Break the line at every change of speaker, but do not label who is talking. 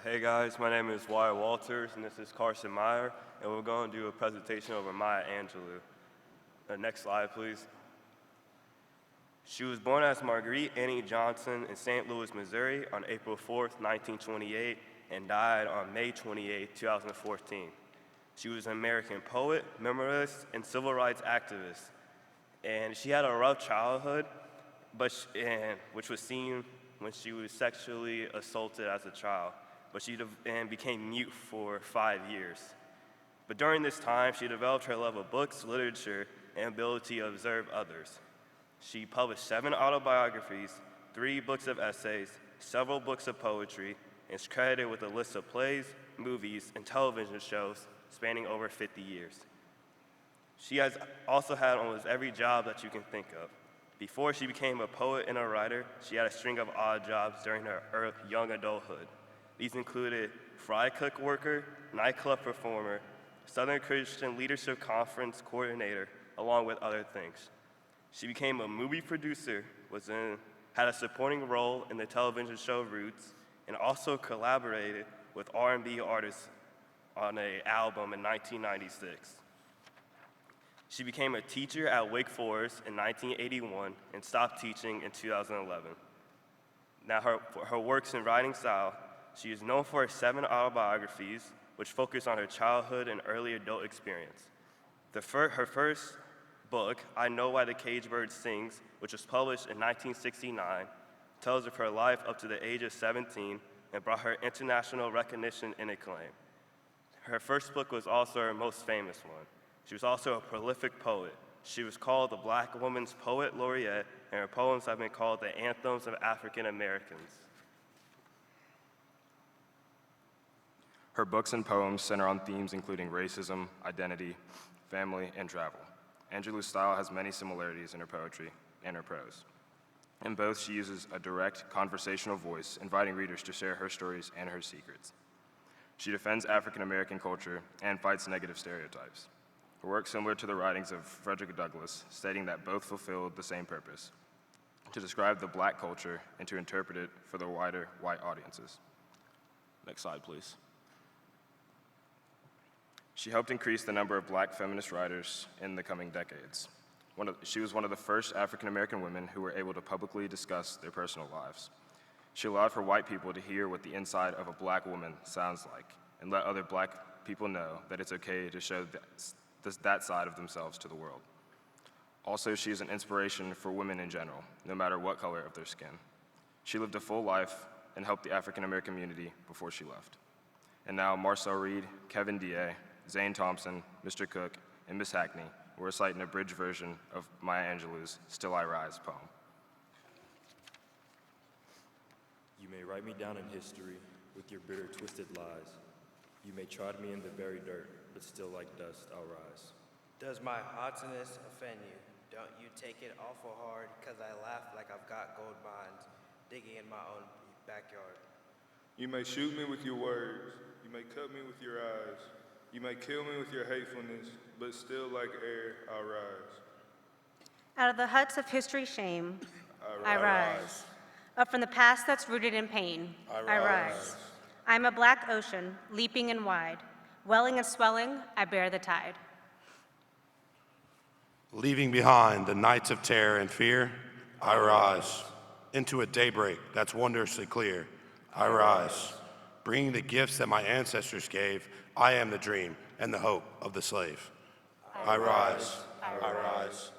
Hey guys, my name is Wyatt Walters, and this is Carson Meyer, and we're going to do a presentation over Maya Angelou. Next slide, please. She was born as Marguerite Annie Johnson in St. Louis, Missouri on April 4th, 1928, and died on May 28, 2014. She was an American poet, memoirist, and civil rights activist. And she had a rough childhood, which was seen when she was sexually assaulted as a child, but she became mute for 5 years. But during this time, she developed her love of books, literature, and ability to observe others. She published 7 autobiographies, 3 books of essays, several books of poetry, and is credited with a list of plays, movies, and television shows spanning over 50 years. She has also had almost every job that you can think of. Before she became a poet and a writer, she had a string of odd jobs during her young adulthood. These included fry cook worker, nightclub performer, Southern Christian Leadership Conference coordinator, along with other things. She became a movie producer, had a supporting role in the television show Roots, and also collaborated with R&B artists on an album in 1996. She became a teacher at Wake Forest in 1981 and stopped teaching in 2011. Now, her works and writing style, she is known for her 7 autobiographies, which focus on her childhood and early adult experience. Her first book, I Know Why the Caged Bird Sings, which was published in 1969, tells of her life up to the age of 17 and brought her international recognition and acclaim. Her first book was also her most famous one. She was also a prolific poet. She was called the Black Woman's Poet Laureate, and her poems have been called the anthems of African Americans.
Her books and poems center on themes including racism, identity, family, and travel. Angelou's style has many similarities in her poetry and her prose. In both, she uses a direct, conversational voice, inviting readers to share her stories and her secrets. She defends African American culture and fights negative stereotypes. Her work, similar to the writings of Frederick Douglass, stating that both fulfilled the same purpose, to describe the Black culture and to interpret it for the wider white audiences. Next slide, please. She helped increase the number of Black feminist writers in the coming decades. She was one of the first African American women who were able to publicly discuss their personal lives. She allowed for white people to hear what the inside of a Black woman sounds like and let other Black people know that it's okay to show that side of themselves to the world. Also, she is an inspiration for women in general, no matter what color of their skin. She lived a full life and helped the African American community before she left. And now Marcel Reed, Kevin D.A., Zane Thompson, Mr. Cook, and Miss Hackney will recite an abridged version of Maya Angelou's Still I Rise poem.
You may write me down in history with your bitter, twisted lies. You may trod me in the very dirt, but still like dust I'll rise.
Does my haughtiness offend you? Don't you take it awful hard, 'cause I laugh like I've got gold mines digging in my own backyard.
You may shoot me with your words, you may cut me with your eyes, you may kill me with your hatefulness, but still like air I'll rise.
Out of the huts of history's shame, I rise. Up from the past that's rooted in pain, I rise. I'm a black ocean, leaping and wide. Welling and swelling, I bear the tide.
Leaving behind the nights of terror and fear, I rise. Into a daybreak that's wondrously clear, I rise. Bringing the gifts that my ancestors gave, I am the dream and the hope of the slave. I rise. I rise.